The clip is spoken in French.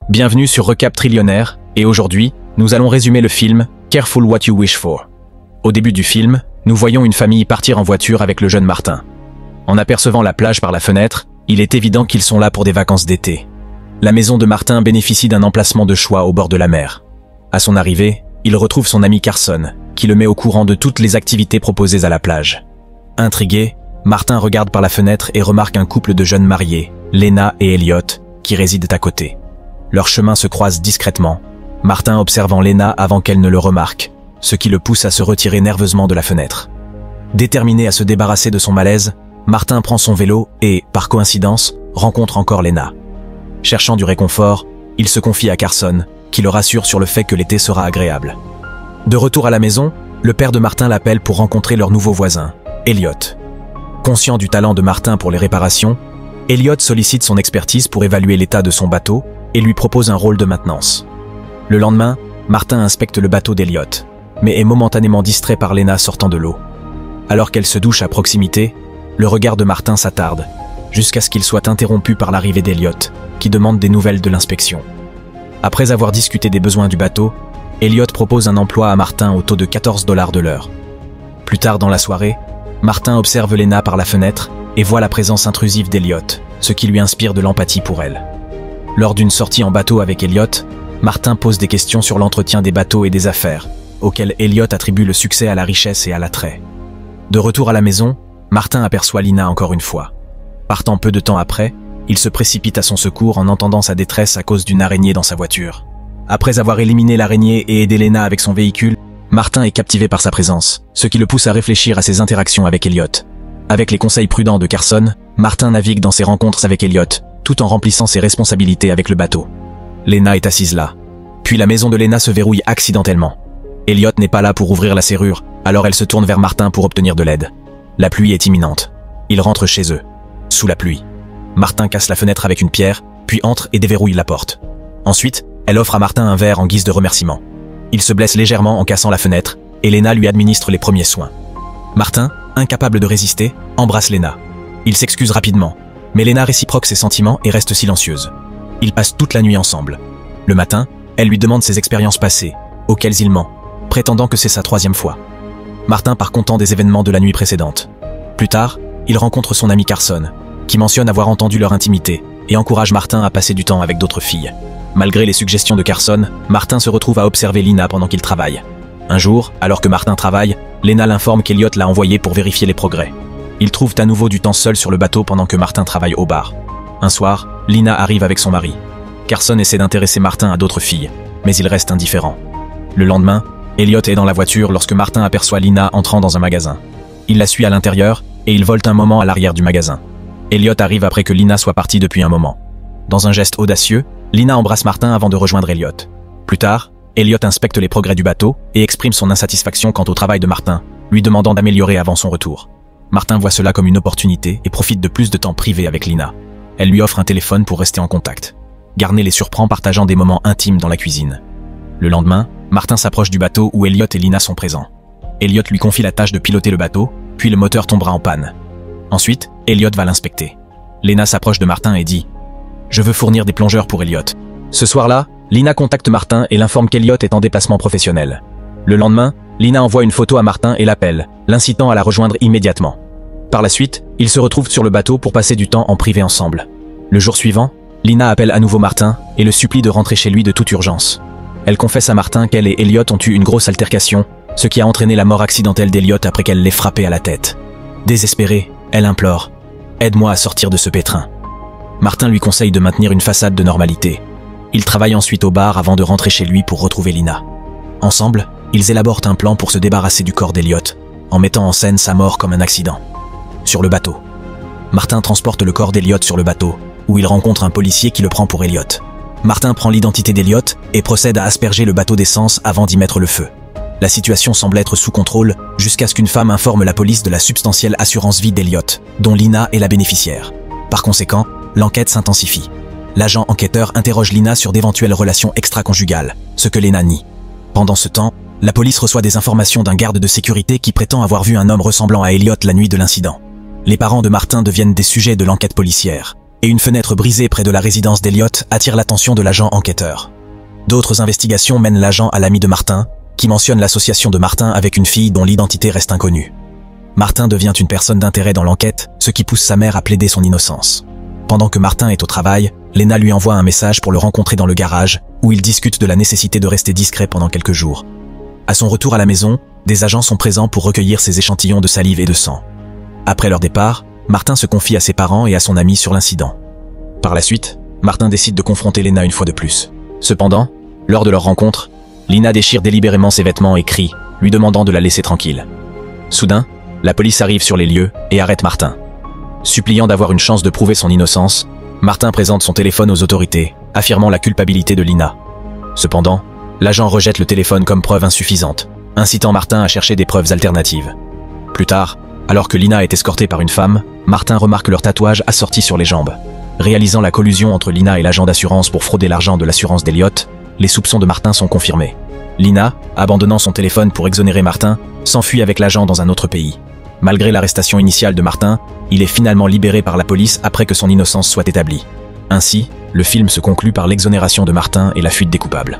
Bienvenue sur Recap Trillionnaire, et aujourd'hui, nous allons résumer le film Careful What You Wish For. Au début du film, nous voyons une famille partir en voiture avec le jeune Martin. En apercevant la plage par la fenêtre, il est évident qu'ils sont là pour des vacances d'été. La maison de Martin bénéficie d'un emplacement de choix au bord de la mer. À son arrivée, il retrouve son ami Carson, qui le met au courant de toutes les activités proposées à la plage. Intrigué, Martin regarde par la fenêtre et remarque un couple de jeunes mariés, Lena et Elliot, qui résident à côté. Leurs chemins se croisent discrètement, Martin observant Lena avant qu'elle ne le remarque, ce qui le pousse à se retirer nerveusement de la fenêtre. Déterminé à se débarrasser de son malaise, Martin prend son vélo et, par coïncidence, rencontre encore Lena. Cherchant du réconfort, il se confie à Carson, qui le rassure sur le fait que l'été sera agréable. De retour à la maison, le père de Martin l'appelle pour rencontrer leur nouveau voisin, Elliot. Conscient du talent de Martin pour les réparations, Elliot sollicite son expertise pour évaluer l'état de son bateau et lui propose un rôle de maintenance. Le lendemain, Martin inspecte le bateau d'Elliot, mais est momentanément distrait par Lena sortant de l'eau. Alors qu'elle se douche à proximité, le regard de Martin s'attarde, jusqu'à ce qu'il soit interrompu par l'arrivée d'Elliot, qui demande des nouvelles de l'inspection. Après avoir discuté des besoins du bateau, Elliot propose un emploi à Martin au taux de 14 $ de l'heure. Plus tard dans la soirée, Martin observe Lena par la fenêtre et voit la présence intrusive d'Elliot, ce qui lui inspire de l'empathie pour elle. Lors d'une sortie en bateau avec Elliot, Martin pose des questions sur l'entretien des bateaux et des affaires, auxquelles Elliot attribue le succès à la richesse et à l'attrait. De retour à la maison, Martin aperçoit Lena encore une fois. Partant peu de temps après, il se précipite à son secours en entendant sa détresse à cause d'une araignée dans sa voiture. Après avoir éliminé l'araignée et aidé Lena avec son véhicule, Martin est captivé par sa présence, ce qui le pousse à réfléchir à ses interactions avec Elliot. Avec les conseils prudents de Carson, Martin navigue dans ses rencontres avec Elliot, tout en remplissant ses responsabilités avec le bateau. Lena est assise là. Puis la maison de Lena se verrouille accidentellement. Elliot n'est pas là pour ouvrir la serrure, alors elle se tourne vers Martin pour obtenir de l'aide. La pluie est imminente. Ils rentrent chez eux, sous la pluie. Martin casse la fenêtre avec une pierre, puis entre et déverrouille la porte. Ensuite, elle offre à Martin un verre en guise de remerciement. Il se blesse légèrement en cassant la fenêtre, et Lena lui administre les premiers soins. Martin, incapable de résister, embrasse Lena. Il s'excuse rapidement, mais Lena réciproque ses sentiments et reste silencieuse. Ils passent toute la nuit ensemble. Le matin, elle lui demande ses expériences passées, auxquelles il ment, prétendant que c'est sa 3e fois. Martin part content des événements de la nuit précédente. Plus tard, il rencontre son ami Carson, qui mentionne avoir entendu leur intimité et encourage Martin à passer du temps avec d'autres filles. Malgré les suggestions de Carson, Martin se retrouve à observer Lena pendant qu'il travaille. Un jour, alors que Martin travaille, Lena l'informe qu'Elliot l'a envoyé pour vérifier les progrès. Ils trouvent à nouveau du temps seul sur le bateau pendant que Martin travaille au bar. Un soir, Lena arrive avec son mari. Carson essaie d'intéresser Martin à d'autres filles, mais il reste indifférent. Le lendemain, Elliot est dans la voiture lorsque Martin aperçoit Lena entrant dans un magasin. Il la suit à l'intérieur et il volte un moment à l'arrière du magasin. Elliot arrive après que Lena soit partie depuis un moment. Dans un geste audacieux, Lena embrasse Martin avant de rejoindre Elliot. Plus tard, Elliot inspecte les progrès du bateau et exprime son insatisfaction quant au travail de Martin, lui demandant d'améliorer avant son retour. Martin voit cela comme une opportunité et profite de plus de temps privé avec Lena. Elle lui offre un téléphone pour rester en contact. Garnet les surprend partageant des moments intimes dans la cuisine. Le lendemain, Martin s'approche du bateau où Elliot et Lena sont présents. Elliot lui confie la tâche de piloter le bateau, puis le moteur tombera en panne. Ensuite, Elliot va l'inspecter. Lena s'approche de Martin et dit « Je veux fournir des plongeurs pour Elliot. » Ce soir-là, Lena contacte Martin et l'informe qu'Elliot est en déplacement professionnel. Le lendemain, Lena envoie une photo à Martin et l'appelle, l'incitant à la rejoindre immédiatement. Par la suite, ils se retrouvent sur le bateau pour passer du temps en privé ensemble. Le jour suivant, Lena appelle à nouveau Martin et le supplie de rentrer chez lui de toute urgence. Elle confesse à Martin qu'elle et Elliot ont eu une grosse altercation, ce qui a entraîné la mort accidentelle d'Elliot après qu'elle l'ait frappé à la tête. Désespérée, elle implore « Aide-moi à sortir de ce pétrin ». Martin lui conseille de maintenir une façade de normalité. Il travaille ensuite au bar avant de rentrer chez lui pour retrouver Lena. Ensemble, ils élaborent un plan pour se débarrasser du corps d'Elliot, en mettant en scène sa mort comme un accident. Sur le bateau, Martin transporte le corps d'Elliot sur le bateau, où il rencontre un policier qui le prend pour Elliot. Martin prend l'identité d'Elliot et procède à asperger le bateau d'essence avant d'y mettre le feu. La situation semble être sous contrôle jusqu'à ce qu'une femme informe la police de la substantielle assurance vie d'Elliot, dont Lena est la bénéficiaire. Par conséquent, l'enquête s'intensifie. L'agent enquêteur interroge Lena sur d'éventuelles relations extra-conjugales, ce que Lena nie. Pendant ce temps, la police reçoit des informations d'un garde de sécurité qui prétend avoir vu un homme ressemblant à Elliot la nuit de l'incident. Les parents de Martin deviennent des sujets de l'enquête policière. et une fenêtre brisée près de la résidence d'Elliot attire l'attention de l'agent enquêteur. D'autres investigations mènent l'agent à l'ami de Martin, qui mentionne l'association de Martin avec une fille dont l'identité reste inconnue. Martin devient une personne d'intérêt dans l'enquête, ce qui pousse sa mère à plaider son innocence. Pendant que Martin est au travail, Lena lui envoie un message pour le rencontrer dans le garage, où ils discutent de la nécessité de rester discret pendant quelques jours. À son retour à la maison, des agents sont présents pour recueillir ses échantillons de salive et de sang. Après leur départ, Martin se confie à ses parents et à son ami sur l'incident. Par la suite, Martin décide de confronter Lena une fois de plus. Cependant, lors de leur rencontre, Lina déchire délibérément ses vêtements et crie, lui demandant de la laisser tranquille. Soudain, la police arrive sur les lieux et arrête Martin. Suppliant d'avoir une chance de prouver son innocence, Martin présente son téléphone aux autorités, affirmant la culpabilité de Lina. Cependant, l'agent rejette le téléphone comme preuve insuffisante, incitant Martin à chercher des preuves alternatives. Plus tard, alors que Lina est escortée par une femme, Martin remarque leur tatouage assorti sur les jambes. Réalisant la collusion entre Lina et l'agent d'assurance pour frauder l'argent de l'assurance d'Elliot, les soupçons de Martin sont confirmés. Lina, abandonnant son téléphone pour exonérer Martin, s'enfuit avec l'agent dans un autre pays. Malgré l'arrestation initiale de Martin, il est finalement libéré par la police après que son innocence soit établie. Ainsi, le film se conclut par l'exonération de Martin et la fuite des coupables.